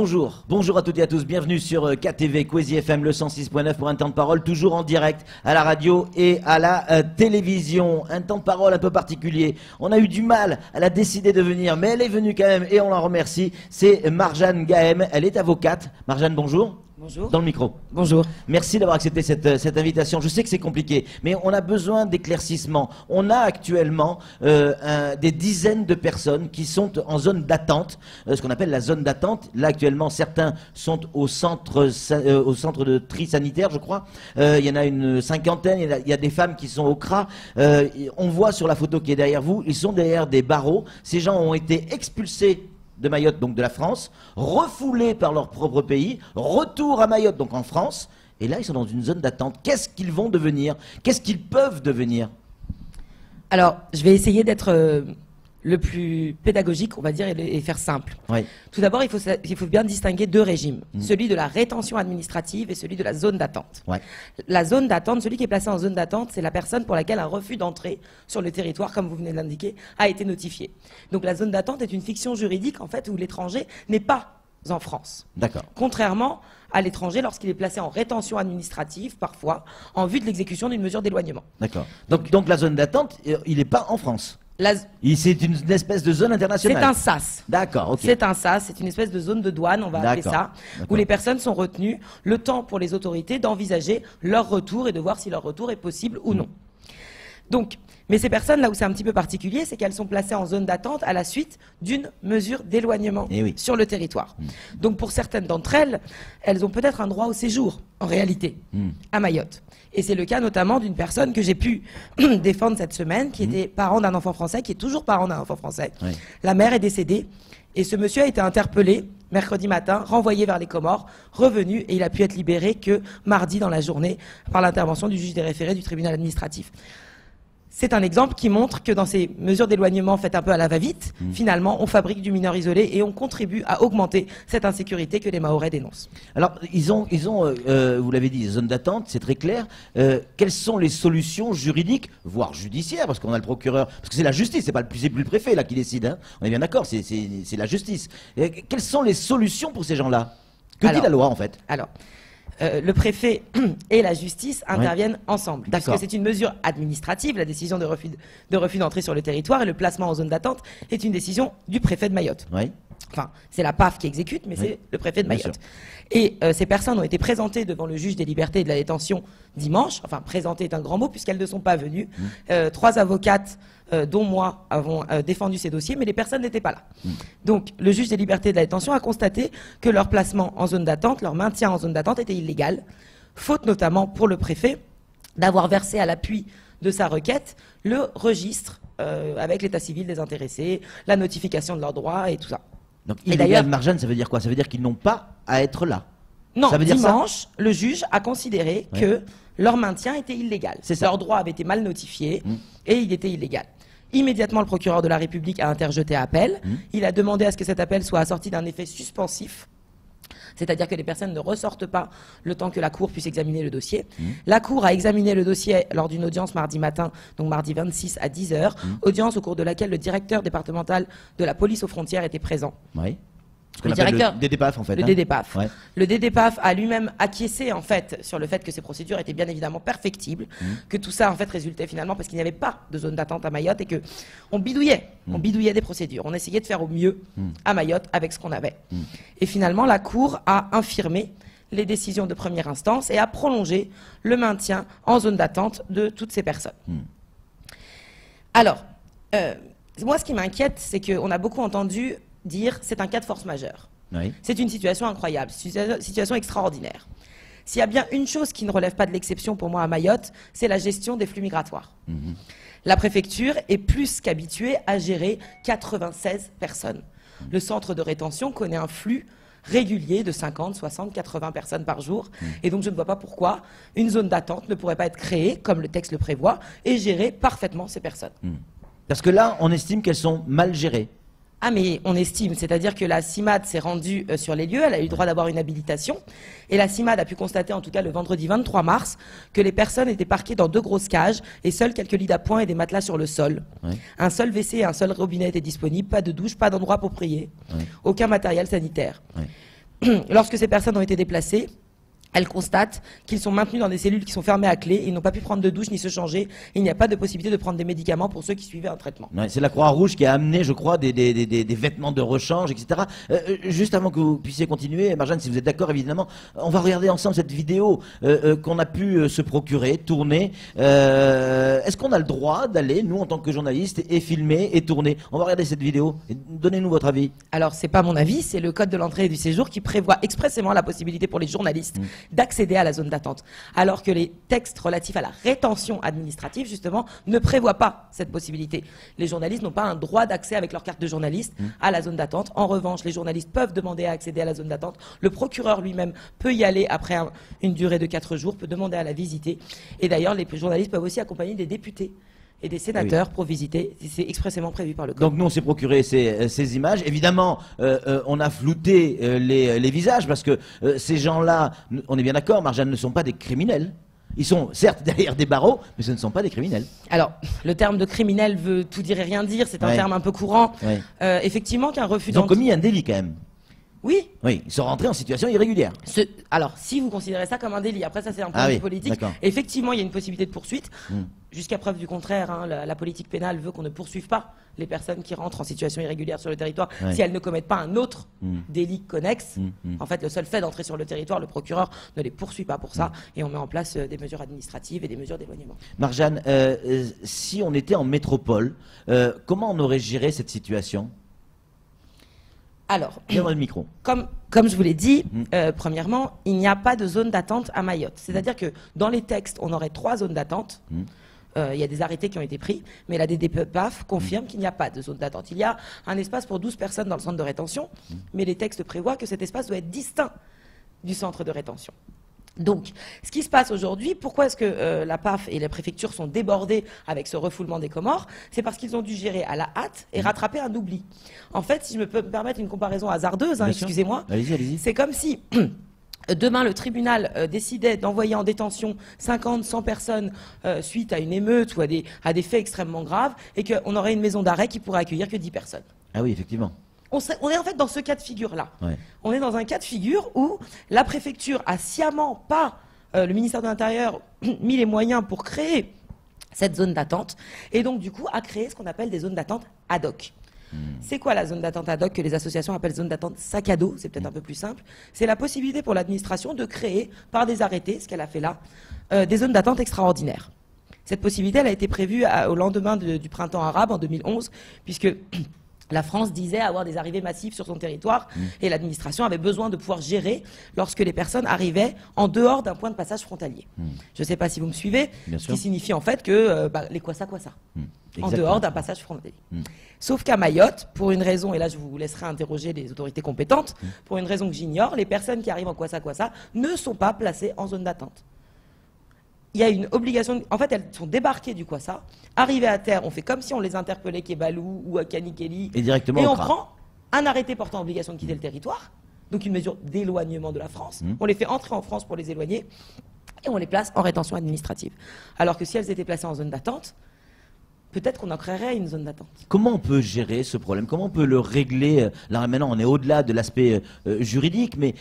Bonjour, bonjour à toutes et à tous, bienvenue sur KTV, Kwezi FM, le 106.9 pour un temps de parole, toujours en direct à la radio et à la télévision. Un temps de parole un peu particulier, on a eu du mal, elle a décidé de venir, mais elle est venue quand même et on la remercie. C'est Marjane Gahem, elle est avocate. Marjane, bonjour. Bonjour. Dans le micro. Bonjour. Merci d'avoir accepté cette invitation. Je sais que c'est compliqué, mais on a besoin d'éclaircissements. On a actuellement des dizaines de personnes qui sont en zone d'attente, ce qu'on appelle la zone d'attente. Là, actuellement, certains sont au centre de tri sanitaire, je crois. Il y en a une cinquantaine. Il y a des femmes qui sont au CRA. On voit sur la photo qui est derrière vous, ils sont derrière des barreaux. Ces gens ont été expulsés de Mayotte, donc de la France, refoulés par leur propre pays, retour à Mayotte, donc en France, et là ils sont dans une zone d'attente. Qu'est-ce qu'ils vont devenir? Qu'est-ce qu'ils peuvent devenir? Alors, je vais essayer d'être le plus pédagogique, on va dire, et faire simple. Oui. Tout d'abord, il faut bien distinguer deux régimes, celui de la rétention administrative et celui de la zone d'attente. Ouais. La zone d'attente, celui qui est placé en zone d'attente, c'est la personne pour laquelle un refus d'entrée sur le territoire, comme vous venez de l'indiquer, a été notifié. Donc la zone d'attente est une fiction juridique, en fait, où l'étranger n'est pas en France. D'accord. Contrairement à l'étranger lorsqu'il est placé en rétention administrative, parfois, en vue de l'exécution d'une mesure d'éloignement. D'accord. Donc la zone d'attente, il n'est pas en France. C'est une espèce de zone internationale. C'est un SAS. D'accord, ok. C'est un SAS, c'est une espèce de zone de douane, on va appeler ça, où les personnes sont retenues, le temps pour les autorités d'envisager leur retour et de voir si leur retour est possible ou non. Donc, mais ces personnes, là où c'est un petit peu particulier, c'est qu'elles sont placées en zone d'attente à la suite d'une mesure d'éloignement sur le territoire. Donc pour certaines d'entre elles, elles ont peut-être un droit au séjour, en réalité, à Mayotte. Et c'est le cas notamment d'une personne que j'ai pu défendre cette semaine, qui était parent d'un enfant français, qui est toujours parent d'un enfant français. Oui. La mère est décédée, et ce monsieur a été interpellé mercredi matin, renvoyé vers les Comores, revenu, et il a pu être libéré que mardi dans la journée, par l'intervention du juge des référés du tribunal administratif. C'est un exemple qui montre que dans ces mesures d'éloignement faites un peu à la va-vite, finalement, on fabrique du mineur isolé et on contribue à augmenter cette insécurité que les Mahorais dénoncent. Alors, ils ont vous l'avez dit, des zones d'attente, c'est très clair. Quelles sont les solutions juridiques, voire judiciaires, parce qu'on a le procureur, parce que c'est la justice, c'est plus le préfet là qui décide, hein. On est bien d'accord, c'est la justice. Quelles sont les solutions pour ces gens-là? Que dit la loi en fait? Alors, le préfet et la justice interviennent ensemble. Parce que c'est une mesure administrative, la décision de refus d'entrée sur le territoire, et le placement en zone d'attente est une décision du préfet de Mayotte. Oui. Enfin, c'est la PAF qui exécute, mais c'est le préfet de Mayotte. Et ces personnes ont été présentées devant le juge des libertés et de la détention dimanche. Enfin, présentées est un grand mot puisqu'elles ne sont pas venues. 3 avocates, dont moi, avons défendu ces dossiers, mais les personnes n'étaient pas là. Donc, le juge des libertés et de la détention a constaté que leur placement en zone d'attente, leur maintien en zone d'attente était illégal, faute notamment pour le préfet d'avoir versé à l'appui de sa requête le registre avec l'état civil des intéressés, la notification de leurs droits et tout ça. Donc, illégal, Marjane, ça veut dire quoi? Ça veut dire qu'ils n'ont pas à être là? Non, ça veut dire dimanche, le juge a considéré que leur maintien était illégal. Leurs droits avaient été mal notifiés et il était illégal. Immédiatement, le procureur de la République a interjeté appel. Il a demandé à ce que cet appel soit assorti d'un effet suspensif, c'est-à-dire que les personnes ne ressortent pas le temps que la Cour puisse examiner le dossier. La Cour a examiné le dossier lors d'une audience mardi matin, donc mardi 26 à 10 h, audience au cours de laquelle le directeur départemental de la police aux frontières était présent. Oui. Le directeur, le DDPAF en fait. Le DDPAF. Ouais. Le DDPAF a lui-même acquiescé en fait sur le fait que ces procédures étaient bien évidemment perfectibles, que tout ça en fait résultait finalement parce qu'il n'y avait pas de zone d'attente à Mayotte et que on bidouillait des procédures. On essayait de faire au mieux à Mayotte avec ce qu'on avait. Et finalement, la Cour a infirmé les décisions de première instance et a prolongé le maintien en zone d'attente de toutes ces personnes. Alors, moi ce qui m'inquiète, c'est qu'on a beaucoup entendu dire c'est un cas de force majeure. Oui. C'est une situation incroyable, c'est une situation extraordinaire. S'il y a bien une chose qui ne relève pas de l'exception pour moi à Mayotte, c'est la gestion des flux migratoires. La préfecture est plus qu'habituée à gérer 96 personnes. Le centre de rétention connaît un flux régulier de 50, 60, 80 personnes par jour. Et donc je ne vois pas pourquoi une zone d'attente ne pourrait pas être créée, comme le texte le prévoit, et gérer parfaitement ces personnes. Parce que là, on estime qu'elles sont mal gérées. Ah mais on estime, c'est-à-dire que la CIMAD s'est rendue sur les lieux, elle a eu le droit d'avoir une habilitation, et la CIMAD a pu constater, en tout cas le vendredi 23 mars, que les personnes étaient parquées dans 2 grosses cages, et seuls quelques lits d'appoint et des matelas sur le sol. Ouais. Un seul WC et un seul robinet étaient disponibles, pas de douche, pas d'endroit pour prier, aucun matériel sanitaire. Ouais. lorsque ces personnes ont été déplacées, elles constatent qu'ils sont maintenus dans des cellules qui sont fermées à clé, ils n'ont pas pu prendre de douche ni se changer, il n'y a pas de possibilité de prendre des médicaments pour ceux qui suivaient un traitement. Ouais, c'est la Croix-Rouge qui a amené, je crois, des vêtements de rechange, etc. Juste avant que vous puissiez continuer, Marjane, si vous êtes d'accord, évidemment, on va regarder ensemble cette vidéo qu'on a pu se procurer, tourner. Est-ce qu'on a le droit d'aller, nous, en tant que journalistes, et filmer et tourner? On va regarder cette vidéo. Donnez-nous votre avis. Alors, c'est pas mon avis, c'est le code de l'entrée et du séjour qui prévoit expressément la possibilité pour les journalistes d'accéder à la zone d'attente, alors que les textes relatifs à la rétention administrative, justement, ne prévoient pas cette possibilité. Les journalistes n'ont pas un droit d'accès avec leur carte de journaliste à la zone d'attente. En revanche, les journalistes peuvent demander à accéder à la zone d'attente. Le procureur lui-même peut y aller après une durée de 4 jours, peut demander à la visiter. Et d'ailleurs, les journalistes peuvent aussi accompagner des députés et des sénateurs pour visiter. C'est expressément prévu par le code. Donc nous, on s'est procuré ces images. Évidemment, on a flouté les visages parce que ces gens-là, on est bien d'accord, Marjane, ne sont pas des criminels. Ils sont certes derrière des barreaux, mais ce ne sont pas des criminels. Alors, le terme de criminel veut tout dire et rien dire. C'est un terme un peu courant. Effectivement, qu'un refus d'entrée... Ils ont commis un délit quand même. Oui. Oui, ils sont rentrés en situation irrégulière. Alors, si vous considérez ça comme un délit, après ça c'est un point de vue politique. Effectivement, il y a une possibilité de poursuite. Jusqu'à preuve du contraire, hein, la politique pénale veut qu'on ne poursuive pas les personnes qui rentrent en situation irrégulière sur le territoire si elles ne commettent pas un autre délit connexe. En fait, le seul fait d'entrer sur le territoire, le procureur ne les poursuit pas pour ça et on met en place des mesures administratives et des mesures d'éloignement. Marjane, si on était en métropole, comment on aurait géré cette situation ? Alors, le micro. Comme je vous l'ai dit, premièrement, il n'y a pas de zone d'attente à Mayotte. C'est-à-dire que dans les textes, on aurait 3 zones d'attente. Il y a des arrêtés qui ont été pris, mais la DDPAF confirme qu'il n'y a pas de zone d'attente. Il y a un espace pour 12 personnes dans le centre de rétention, mais les textes prévoient que cet espace doit être distinct du centre de rétention. Donc, ce qui se passe aujourd'hui, pourquoi est-ce que la PAF et les préfectures sont débordées avec ce refoulement des Comores? C'est parce qu'ils ont dû gérer à la hâte et rattraper un oubli. En fait, si je peux me permettre une comparaison hasardeuse, excusez-moi, c'est comme si demain le tribunal décidait d'envoyer en détention 50, 100 personnes suite à une émeute ou à des faits extrêmement graves et qu'on aurait une maison d'arrêt qui pourrait accueillir que 10 personnes. Ah oui, effectivement. On est en fait dans ce cas de figure-là. On est dans un cas de figure où la préfecture a sciemment pas, le ministère de l'Intérieur, mis les moyens pour créer cette zone d'attente et donc du coup a créé ce qu'on appelle des zones d'attente ad hoc. C'est quoi la zone d'attente ad hoc que les associations appellent zone d'attente sac à dos? C'est peut-être un peu plus simple. C'est la possibilité pour l'administration de créer par des arrêtés, ce qu'elle a fait là, des zones d'attente extraordinaires. Cette possibilité, elle a été prévue au lendemain du printemps arabe en 2011, puisque la France disait avoir des arrivées massives sur son territoire et l'administration avait besoin de pouvoir gérer lorsque les personnes arrivaient en dehors d'un point de passage frontalier. Je ne sais pas si vous me suivez, ce qui signifie en fait que les quoi ça, en dehors d'un passage frontalier. Sauf qu'à Mayotte, pour une raison, et là je vous laisserai interroger les autorités compétentes, pour une raison que j'ignore, les personnes qui arrivent en quoi ça ne sont pas placées en zone d'attente. Il y a une obligation, en fait elles sont débarquées du Kwassa, arrivées à terre, on fait comme si on les interpellait Kebalou ou à Kanikeli, et on prend un arrêté portant obligation de quitter le territoire, donc une mesure d'éloignement de la France, on les fait entrer en France pour les éloigner, et on les place en rétention administrative. Alors que si elles étaient placées en zone d'attente, peut-être qu'on en créerait une zone d'attente. Comment on peut gérer ce problème? Comment on peut le régler? Là maintenant on est au-delà de l'aspect juridique, mais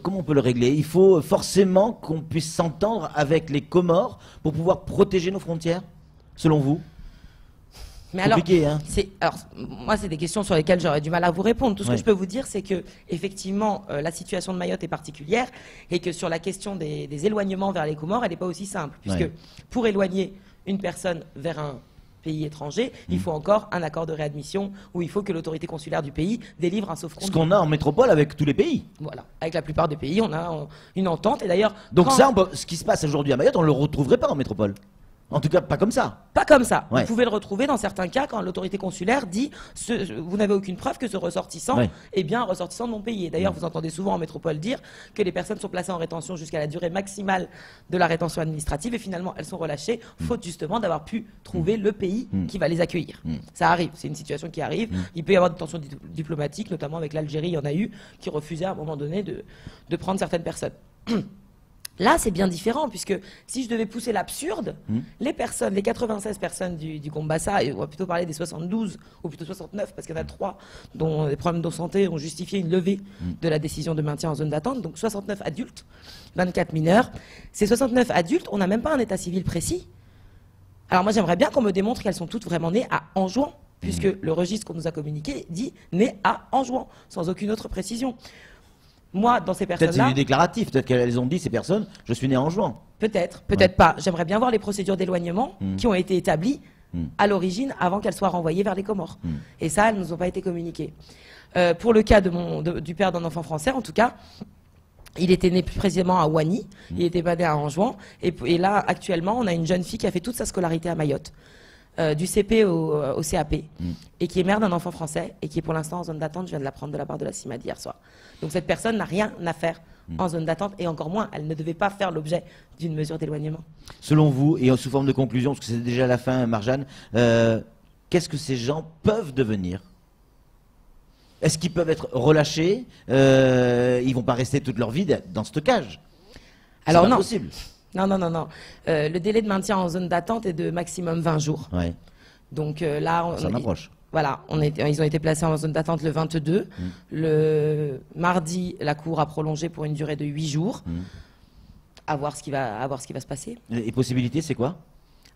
comment on peut le régler? Il faut forcément qu'on puisse s'entendre avec les Comores pour pouvoir protéger nos frontières, selon vous? Mais alors, moi, c'est des questions sur lesquelles j'aurais du mal à vous répondre. Tout ce que je peux vous dire, c'est que effectivement, la situation de Mayotte est particulière et que sur la question des éloignements vers les Comores, elle n'est pas aussi simple, puisque pour éloigner une personne vers un pays étranger, il faut encore un accord de réadmission où il faut que l'autorité consulaire du pays délivre un sauf-conduit. Ce qu'on a en métropole avec tous les pays. Voilà, avec la plupart des pays, on a une entente et d'ailleurs... Donc ce qui se passe aujourd'hui à Mayotte, on ne le retrouverait pas en métropole. En tout cas, pas comme ça. Pas comme ça. Vous pouvez le retrouver dans certains cas quand l'autorité consulaire dit vous n'avez aucune preuve que ce ressortissant est bien un ressortissant de mon pays. Et d'ailleurs, vous entendez souvent en métropole dire que les personnes sont placées en rétention jusqu'à la durée maximale de la rétention administrative et finalement elles sont relâchées faute justement d'avoir pu trouver le pays qui va les accueillir. Ça arrive, c'est une situation qui arrive. Il peut y avoir des tensions diplomatiques, notamment avec l'Algérie, il y en a eu, qui refusaient à un moment donné de prendre certaines personnes. Là, c'est bien différent, puisque si je devais pousser l'absurde, les 96 personnes du Gombassa, et on va plutôt parler des 72, ou plutôt 69, parce qu'il y en a 3 dont les problèmes de santé ont justifié une levée de la décision de maintien en zone d'attente, donc 69 adultes, 24 mineurs. Ces 69 adultes, on n'a même pas un état civil précis. Alors moi, j'aimerais bien qu'on me démontre qu'elles sont toutes vraiment nées à Anjouan, puisque le registre qu'on nous a communiqué dit « né à Anjouan », sans aucune autre précision. Moi, dans ces personnes-là... Peut-être c'est du déclaratif, peut-être qu'elles ont dit, ces personnes, je suis né en juin. Peut-être, peut-être pas. J'aimerais bien voir les procédures d'éloignement qui ont été établies à l'origine avant qu'elles soient renvoyées vers les Comores. Et ça, elles ne nous ont pas été communiquées. Pour le cas du père d'un enfant français, en tout cas, il était né plus précisément à Wani, il était pas né à Anjouan, et là, actuellement, on a une jeune fille qui a fait toute sa scolarité à Mayotte. Du CP au CAP, et qui est mère d'un enfant français, et qui est pour l'instant en zone d'attente. Je viens de l'apprendre de la part de la CIMAD hier soir. Donc cette personne n'a rien à faire en zone d'attente, et encore moins, elle ne devait pas faire l'objet d'une mesure d'éloignement. Selon vous, et sous forme de conclusion, parce que c'est déjà la fin, Marjane, qu'est-ce que ces gens peuvent devenir? Est-ce qu'ils peuvent être relâchés? Ils vont pas rester toute leur vie dans ce stockage? Alors non. C'est impossible. Non. Le délai de maintien en zone d'attente est de maximum 20 jours. Ouais. Donc là, on approche. Voilà, ils ont été placés en zone d'attente le 22. Le mardi, la Cour a prolongé pour une durée de 8 jours. À voir ce qui va se passer. Et possibilités, c'est quoi?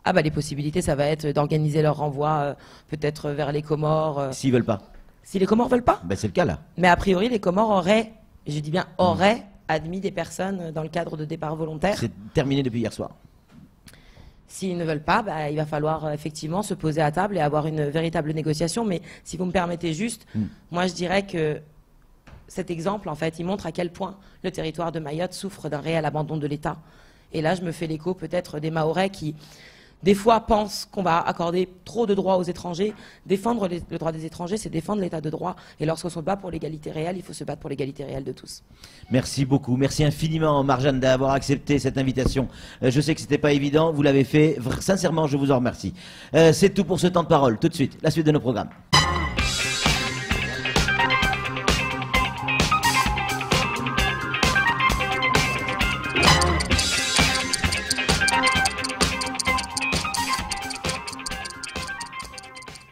Ah bah les possibilités, ça va être d'organiser leur renvoi peut-être vers les Comores. S'ils veulent pas. Si les Comores veulent pas? Ben c'est le cas là. Mais a priori, les Comores auraient, je dis bien auraient, admis des personnes dans le cadre de départ volontaire. C'est terminé depuis hier soir. S'ils ne veulent pas, bah, il va falloir effectivement se poser à table et avoir une véritable négociation. Mais si vous me permettez juste, moi je dirais que cet exemple, en fait, il montre à quel point le territoire de Mayotte souffre d'un réel abandon de l'État. Et là, je me fais l'écho peut-être des Mahorais qui, des fois, pensent qu'on va accorder trop de droits aux étrangers. Défendre le droit des étrangers, c'est défendre l'état de droit. Et lorsqu'on se bat pour l'égalité réelle, il faut se battre pour l'égalité réelle de tous. Merci beaucoup. Merci infiniment, Marjane, d'avoir accepté cette invitation. Je sais que c'était pas évident. Vous l'avez fait. Sincèrement, je vous en remercie. C'est tout pour ce temps de parole. Tout de suite, la suite de nos programmes.